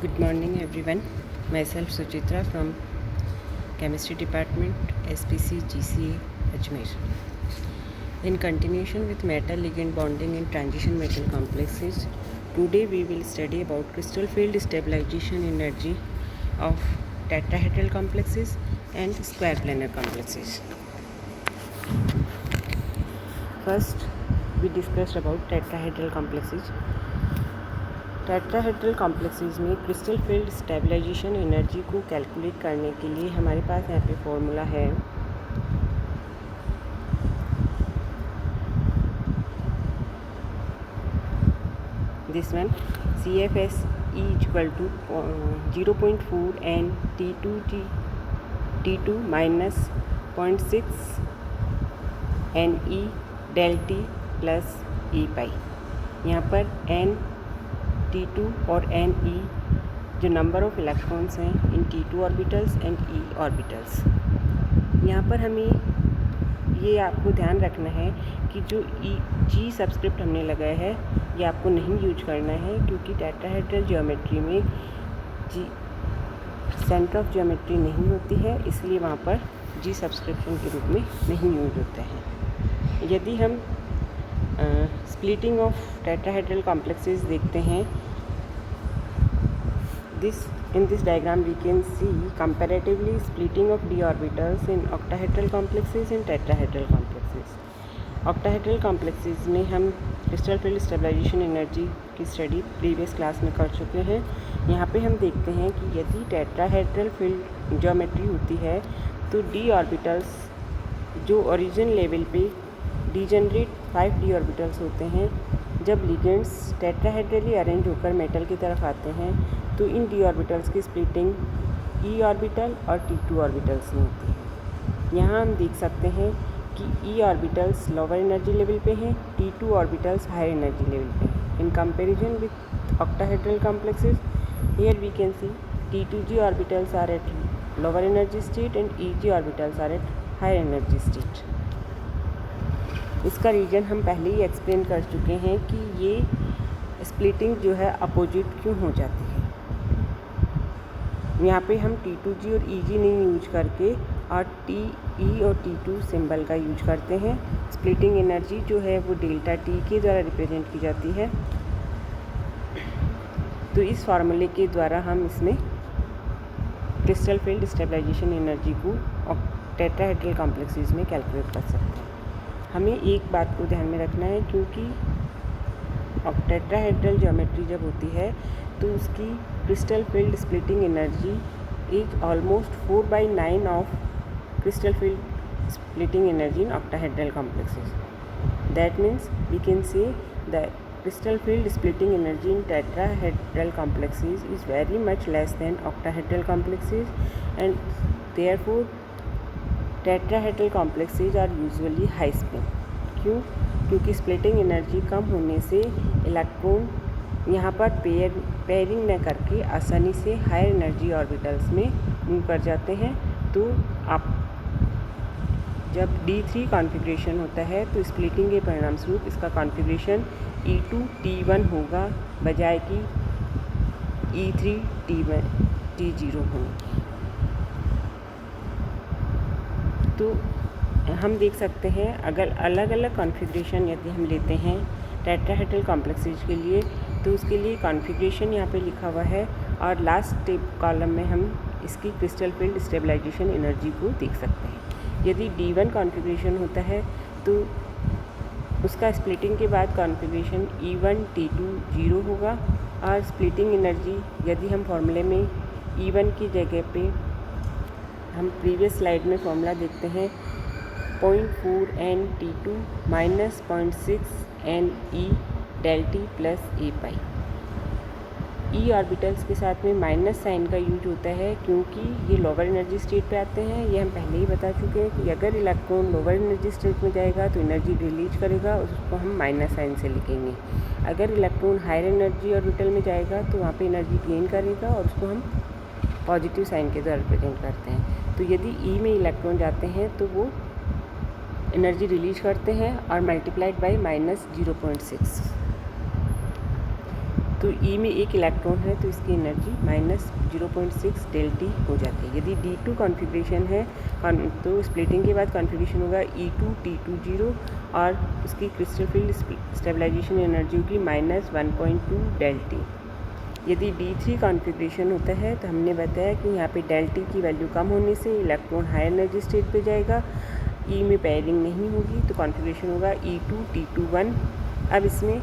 Good morning everyone. Myself Suchitra from Chemistry Department, SPC GCA Ajmer. In continuation with metal ligand bonding in transition metal complexes, today we will study about crystal field stabilization energy of tetrahedral complexes and square planar complexes. First, we discussed about tetrahedral complexes. Tetrahedral complexes में crystal field stabilization energy को calculate करने के लिए हमारे पास यहाँ पे formula है this one CFS E equal to 0.4 and T2 minus 0.6 NE del T plus E pi. यहाँ पर N T2 और NE जो नंबर ऑफ इलेक्ट्रॉन्स हैं इन T2 orbitals and E orbitals. यहाँ पर हमें ये आपको ध्यान रखना है कि जो G सबस्क्रिप्ट हमने लगाया है ये आपको नहीं यूज करना है, क्योंकि टेट्राहेड्रल ज्योमेट्री में G सेंटर ऑफ ज्योमेट्री नहीं होती है, इसलिए वहाँ पर G सब्सक्रिप्शन के रूप में नहीं यूज होता है। यदि हम स्प्लिटिंग ऑफ टेट्राहेड्रल कॉम्प्लेक्सेस देखते हैं, in this diagram we can see comparatively splitting of d orbitals in octahedral complexes and tetrahedral complexes. Octahedral complexes में हम क्रिस्टल फील्ड स्टेबलाइजेशन एनर्जी की स्टडी प्रीवियस क्लास में कर चुके हैं। यहाँ पे हम देखते हैं कि यदि टेट्राहेड्रल फील्ड ज्योमेट्री होती है तो डी ऑर्बिटल्स जो ओरिजिन लेवल पे डीजेनरेट 5d ऑर्बिटल्स होते हैं, जब लिगेंड्स टेट्राहेड्रली अरेंज होकर मेटल की तरफ आते हैं तो इन d ऑर्बिटल्स की स्प्लिटिंग e ऑर्बिटल और T2 ऑर्बिटल्स में होती है। यहाँ हम देख सकते हैं कि e orbitals lower energy level पे हैं, T2 orbitals higher energy level पे हैं। In comparison with octahedral complexes, here we can see T2g orbitals are at lower energy state and Eg orbitals are at higher energy state. इसका reason हम पहले ही explain कर चुके हैं कि ये स्प्लिटिंग जो है अपोजिट क्यों हो जाती है। यहाँ पे हम T2g और Eg नहीं यूज करके और TE और T2 सिंबल का यूज करते हैं। स्प्लिटिंग एनर्जी जो है वो डेल्टा T के द्वारा रिप्रेजेंट की जाती है। तो इस फार्मूले के द्वारा हम इसमें क्रिस्टल फील्ड स्टेबलाइजेशन एनर्जी को टेट्राहेड्रल कॉम्प्लेक्सेस में कैलकुलेट कर सकते हैं। हमें एक बात को ध्यान में रखना है, क्योंकि टेट्राहेड्रल ज्योमेट्री जब होती है तो उसकी crystal field splitting energy is almost 4/9 of crystal field splitting energy in octahedral complexes. That means we can say the crystal field splitting energy in tetrahedral complexes is very much less than octahedral complexes, and therefore tetrahedral complexes are usually high spin। क्यों? क्योंकि splitting energy कम होने से electron यहाँ पर pairing न करके आसानी से हायर एनर्जी ऑर्बिटल्स में मूव कर जाते हैं। तो आप जब D3 कॉन्फ़िगरेशन होता है तो स्प्लिटिंग के परिणाम स्वरूप इसका कॉन्फ़िगरेशन E2 T1 होगा, बजाय कि E3 T0 होगी। तो हम देख सकते हैं अगर अलग अलग कॉन्फ़िगरेशन यदि हम लेते हैं टेट्राहेड्रल कॉम्प्लेक्सेस के लिए, तो उसके लिए कॉन्फ़िगरेशन यहाँ पे लिखा हुआ है और लास्ट कॉलम में हम इसकी क्रिस्टल फील्ड स्टेबलाइजेशन एनर्जी को देख सकते हैं। यदि D1 कॉन्फ़िगरेशन होता है तो उसका स्प्लिटिंग के बाद कॉन्फ़िगरेशन E1 T2 0 होगा, और स्प्लिटिंग एनर्जी यदि हम फॉर्मूले में E1 की जगह पे हम प्रीवियस स्लाइड में फॉर्मूला देखते हैं 0.4 N T2 minus 0.6 NE del T plus A pi. E orbitals के साथ में माइनस साइन का यूज होता है, क्योंकि ये लोअर एनर्जी स्टेट पे आते हैं। ये हम पहले ही बता चुके हैं कि अगर इलेक्ट्रॉन लोअर एनर्जी स्टेट में जाएगा तो एनर्जी रिलीज करेगा, उसको हम माइनस साइन से लिखेंगे। अगर इलेक्ट्रॉन हायर एनर्जी ऑर्बिटल में जाएगा तो वहाँ पे एनर्जी गेन करेगा और उसको हम पॉजिटिव साइन के द्वारा रिप्रेजेंट करते हैं। तो यदि E में इलेक्ट्रॉन जाते हैं तो वो एनर्जी रिलीज करते हैं और मल्टीप्लाइड बाई -0.6। तो ई में एक इलेक्ट्रॉन है तो इसकी एनर्जी -0.6 डेल्टी हो जाती है। यदि D2 कॉन्फ़िगरेशन है तो स्प्लिटिंग के बाद कॉन्फ़िगरेशन होगा E2 T20 और उसकी क्रिस्टल फील्ड स्टेबलाइजेशन एनर्जी होगी -1.2 डेल्टी। यदि D3 कॉन्फ़िगरेशन होता है तो हमने बताया कि यहाँ पे डेल्टी की वैल्यू कम होने से इलेक्ट्रॉन हाई एनर्जी स्टेट पे जाएगा, ई में पेयरिंग नहीं होगी तो कॉन्फ़िगरेशन होगा E2 T21। अब इसमें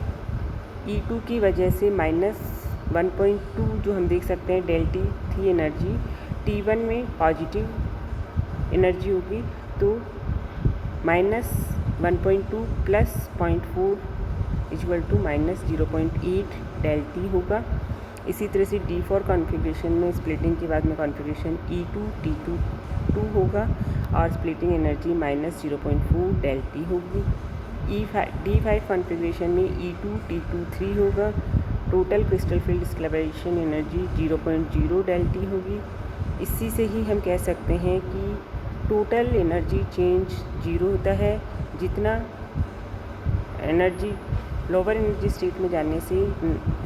E2 की वजह से -1.2 जो हम देख सकते हैं डेल्टी थी एनर्जी, T1 में पॉजिटिव एनर्जी होगी तो -1.2 प्लस 0.4 इक्वल टू -0.8 डेल्टी होगा। इसी तरह से D4 कॉन्फ़िगरेशन में स्प्लिटिंग के बाद में कॉन्फ़िगरेशन E2 T22 होगा और स्प्लिटिंग एनर्जी -0.4 डेल्टी होगी। D5 कॉन्फ़िगरेशन में E2 T23 होगा, total crystal field stabilization energy 0.0 delta होगी। इसी से ही हम कह सकते हैं कि टोटल एनर्जी चेंज 0 होता है। जितना एनर्जी लोअर एनर्जी स्टेट में जाने से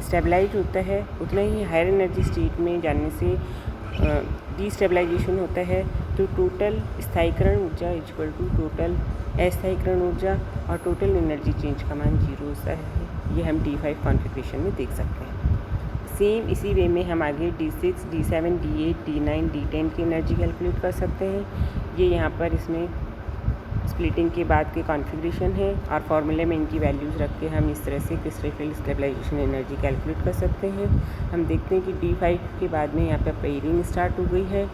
स्टेबलाइज होता है उतना ही हायर एनर्जी स्टेट में जाने से डिस्टेबलाइजेशन होता है। तो टोटल स्थायीकरण ऊर्जा इक्वल टू टोटल अस्थायीकरण ऊर्जा और टोटल एनर्जी चेंज का मान 0 होता है। ये हम D5 कॉन्फ़िगरेशन में देख सकते हैं। सेम इसी वे में हम आगे D6, D7, D8, D9, D10 की एनर्जी कैलकुलेट कर सकते हैं। ये यहाँ पर इसमें स्प्लिटिंग के बाद के कॉन्फ़िगरेशन है और फार्मूले में इनकी वैल्यूज़ रख के हम इस तरह से crystal field stabilization energy calculate कर सकते हैं। हम देखते हैं कि D5 के बाद में यहाँ पर पेयरिंग स्टार्ट हो गई है।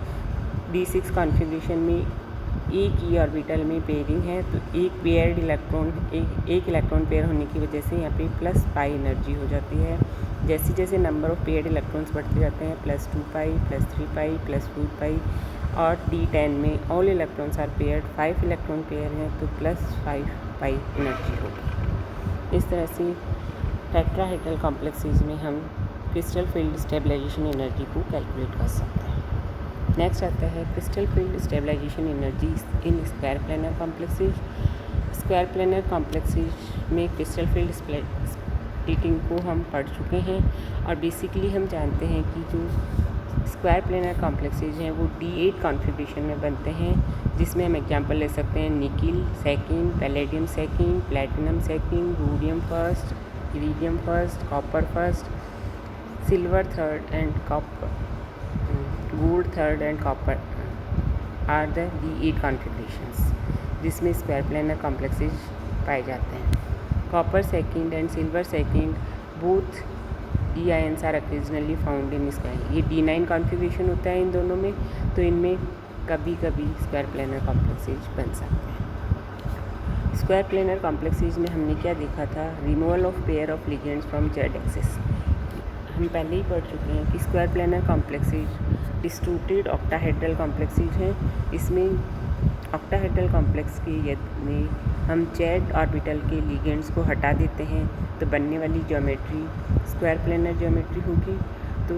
D6 कॉन्फ़िगरेशन में एक ई ऑर्बिटल में पेयरिंग है तो एक पेयर्ड इलेक्ट्रॉन एक इलेक्ट्रॉन पेयर होने की वजह से यहाँ पे प्लस पाई एनर्जी हो जाती है। जैसे जैसे नंबर ऑफ़ पेयर्ड इलेक्ट्रॉन्स बढ़ते जाते हैं +2 पाई, +3 पाई, +4 पाई और D10 में all electrons are paired 5 electron pair हैं तो +5 पाई एनर्जी होगी। इस तरह से टेट्राहेड्रल कॉम्प्लेक्सेस में हम क्रिस्टल फील्ड स्टेबलाइजेशन एनर्जी को कैलकुलेट कर सकते हैं। नेक्स्ट आता है crystal field stabilization energy in square planar complexes. Square planar complexes में क्रिस्टल फील्ड स्प्लिटिंग को हम पढ़ चुके हैं और बेसिकली हम जानते हैं कि जो स्क्वायर प्लानर कॉम्प्लेक्सेस हैं वो D8 कॉन्फ़िगरेशन में बनते हैं, जिसमें हम एग्जांपल ले सकते हैं nickel second, palladium second, platinum second, rhodium first, iridium first, copper first, silver third and gold third and copper are the D8 configurations जिसमें स्क्वायर प्लानर कॉम्प्लेक्सेस पाए जाते हैं। Copper second and silver second both D ions are occasionally found in square. ये D9 configuration होता है इन दोनों में, तो इनमें कभी कभी स्क्वायर प्लानर कॉम्प्लेक्सेस बन सकते हैं। स्क्वायर प्लानर कॉम्प्लेक्सेस में हमने क्या देखा था, removal of pair of ligands from Z axis. हम पहले ही पढ़ चुके हैं कि square planar complexes distributed octahedral complexes हैं। इसमें ऑक्टाहेड्रल कॉम्प्लेक्स के में हम Z ऑर्बिटल के लिगेंड्स को हटा देते हैं तो बनने वाली ज्योमेट्री स्क्वायर प्लानर ज्योमेट्री होगी। तो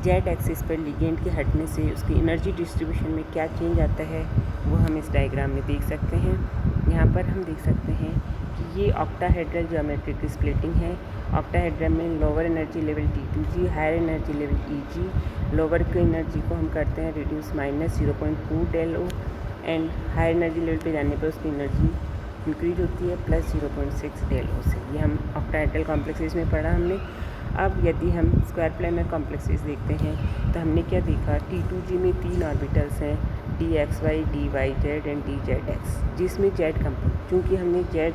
Z एक्सिस पर लिगेंड के हटने से उसकी एनर्जी डिस्ट्रीब्यूशन में क्या चेंज आता है वो हम इस डायग्राम में देख सकते हैं। यहाँ पर हम देख सकते हैं कि ये ऑक्टाहेड्रल ज्योमेट्री की स्प्लिटिंग है। ऑक्टाहेड्रल में lower energy level T2G, higher energy level EG। Lower की एनर्जी को हम करते हैं reduce -0.4 del O and higher energy level पे जाने पर उसकी एनर्जी इंक्रीज होती है +0.6 डेल O से। ये हम ऑक्टाहेड्रल कॉम्प्लेक्सेस में पढ़ा हमने। अब यदि हम स्क्वायर प्लानर कॉम्प्लेक्सेस देखते हैं तो हमने क्या देखा, T2G में 3 ऑर्बिटल्स हैं DXY, DYZ एंड DZX, जिसमें Z कंपोनेंट, चूँकि हमने Z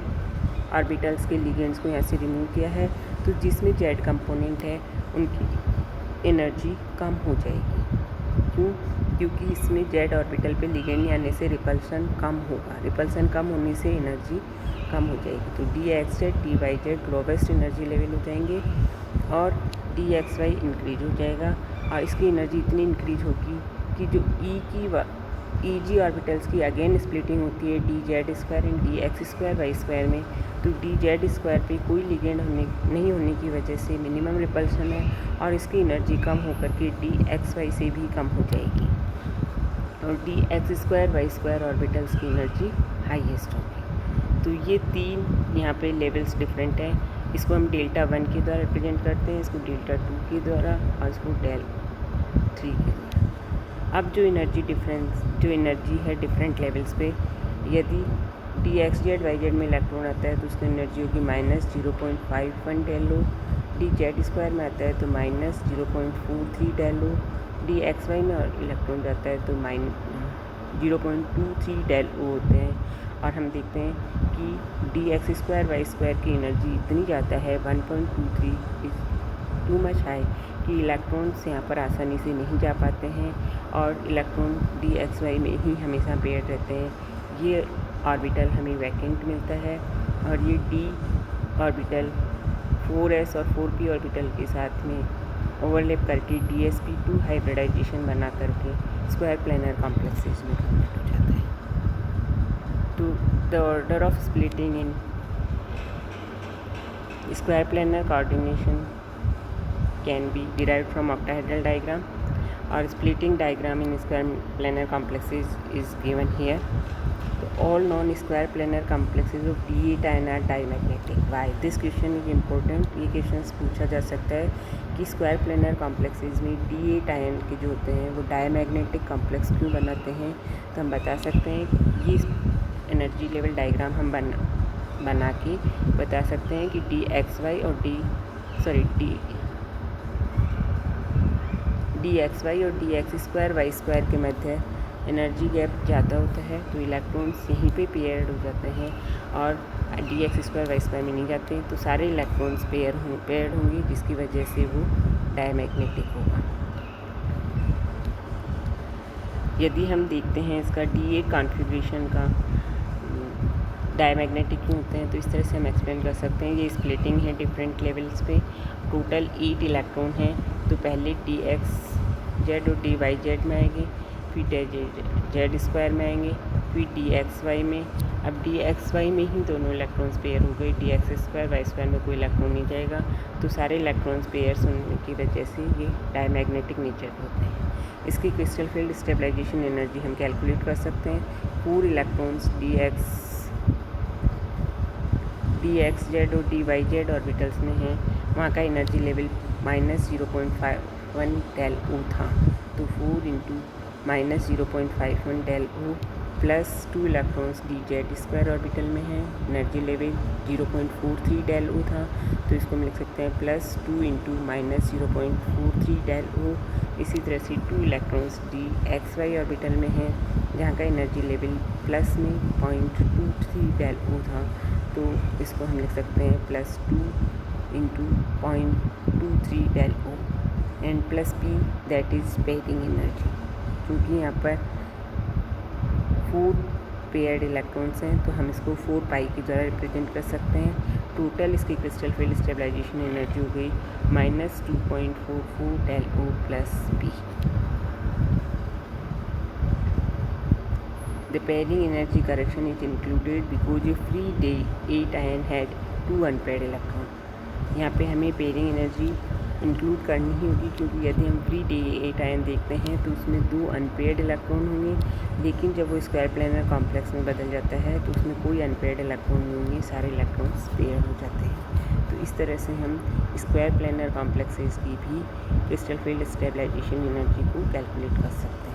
ऑर्बिटल्स के लिगेंड्स को यहाँ से रिमूव किया है तो जिसमें Z कंपोनेंट है उनकी एनर्जी कम हो जाएगी। क्यों? क्योंकि इसमें Z ऑर्बिटल पे लिगेंड नहीं आने से रिपल्सन कम होगा। रिपल्सन कम होने से एनर्जी कम हो जाएगी। तो DXZ, DYZ ग्लोबेस्ट एनर्जी लेवल हो जाएंगे और DXY इंक्रीज हो जाएगा और इसकी एनर्जी इतनी इंक्रीज होगी कि जो EG ऑर्बिटल्स की अगेन स्प्लिटिंग होती है DZ square and DX square y square में, तो DZ स्क्वायर पे कोई लिगेंड नहीं होने की वजह से मिनिमम रिपल्सन है और इसकी एनर्जी कम होकर के DXY से भी कम हो जाएगी और DX square y square orbitals की एनर्जी हाईएस्ट होगी। तो ये 3 यहाँ पे लेवल्स डिफरेंट हैं। इसको हम डेल्टा 1 के द्वारा रिप्रेजेंट करते हैं, इसको डेल्टा 2 के द्वारा और इसको डेल 3 के द्वारा। अब जो एनर्जी है डिफरेंट लेवल्स पे, यदि d x z y z में इलेक्ट्रॉन आता है तो उसकी एनर्जी होगी -0.51 del o, d z square में आता है तो -0.43 del o, d x y में इलेक्ट्रॉन जाता है तो -0.23 डेल ओ होते हैं। और हम देखते हैं कि d x square y square की एनर्जी इतनी ज़्यादा है 1.23 इज टू मच हाई कि इलेक्ट्रॉन्स यहाँ पर आसानी से नहीं जा पाते हैं और इलेक्ट्रॉन डी एक्स वाई में ही हमेशा पेयर्ड रहते हैं। ये ऑर्बिटल हमें वैकेंट मिलता है और ये डी ऑर्बिटल 4s और 4p ऑर्बिटल के साथ में ओवरलैप करके dsp2 हाइब्रिडाइजेशन बना करके स्क्वायर प्लेनर कॉम्प्लेक्सेस में कन्वर्ट हो जाता है। तो the order of splitting in square planar coordination can be derived from octahedral diagram और splitting diagram in square planar complexes is given here. तो all non-square planar complexes of d8 ion are diamagnetic. Why? This question is important. ये question पूछा जा सकता है कि square planar complexes में d8 ion के जो होते हैं वो डायमैग्नेटिक कॉम्प्लेक्स क्यों बनाते हैं। तो हम बता सकते हैं ये एनर्जी लेवल डायग्राम हम बना के बता सकते हैं कि डी एक्स वाई और डी एक्स वाई और d x square y square के मध्य एनर्जी गैप ज़्यादा होता है तो इलेक्ट्रॉन्स यहीं पे पेयर्ड हो जाते हैं और d x square y square में नहीं जाते, तो सारे इलेक्ट्रॉन्स पेयर्ड होंगे जिसकी वजह से वो डायमैग्नेटिक होगा। यदि हम देखते हैं इसका D8 कॉन्फ़िगरेशन का डायमैग्नेटिक क्यों होते हैं तो इस तरह से हम एक्सप्लेन कर सकते हैं। ये स्प्लिटिंग है डिफरेंट लेवल्स पे, टोटल 8 इलेक्ट्रॉन हैं। तो पहले डी एक्स जेड और डी वाई जेड में आएंगे, फिर जेड स्क्वायर में आएंगे, फिर डी एक्स वाई में। अब डी एक्स वाई में ही दोनों इलेक्ट्रॉन्स पेयर हो गए, d x square y square में कोई इलेक्ट्रॉन नहीं जाएगा, तो सारे इलेक्ट्रॉन्स पेयर्स होने की वजह से ये डायमैग्नेटिक नेचर होते हैं। इसकी क्रिस्टल फील्ड स्टेबलाइजेशन एनर्जी हम कैलकुलेट कर सकते हैं। पूरे इलेक्ट्रॉन्स डी एक्स जेड और डी वाई जेड ऑर्बिटल्स में हैं, वहाँ का एनर्जी लेवल -0.51 डेल ओ था। तो 4 into -0.51 del o plus 2 electrons d z square orbital में हैं, एनर्जी लेवल 0.43 डेल ओ था। तो इसको हम लिख सकते हैं +2 इंटू -0.43 डेल ओ। इसी तरह से 2 electrons d x y orbital में हैं, जहाँ का एनर्जी लेवल प्लस में 0.23 डेल ओ था। तो इसको हम लिख सकते हैं +2 into 0.23 del o and plus p that is pairing energy. क्योंकि यहाँ पर 4 पेयर्ड इलेक्ट्रॉन्स हैं तो हम इसको 4 पाई के द्वारा रिप्रेजेंट कर सकते हैं। टोटल इसकी क्रिस्टल फील्ड स्टेबलाइजेशन एनर्जी हो गई -2.44 del o plus p. The pairing energy correction is included because a free D8 ion had 2 unpaired electron। यहाँ पे हमें पेयरिंग एनर्जी इंक्लूड करनी ही होगी, क्योंकि यदि हम फ्री D8 आयन देखते हैं तो उसमें 2 अनपेयर्ड इलेक्ट्रॉन होंगे, लेकिन जब वो स्क्वायर प्लेनर कॉम्प्लेक्स में बदल जाता है तो उसमें कोई अनपेयर्ड इलेक्ट्रॉन नहीं होंगे, सारे इलेक्ट्रॉन्स पेयर्ड हो जाते हैं। तो इस तरह से हम स्क्वायर प्लेनर कॉम्प्लेक्सेस की भी क्रिस्टल फील्ड स्टेबलाइजेशन एनर्जी को कैलकुलेट कर सकते हैं।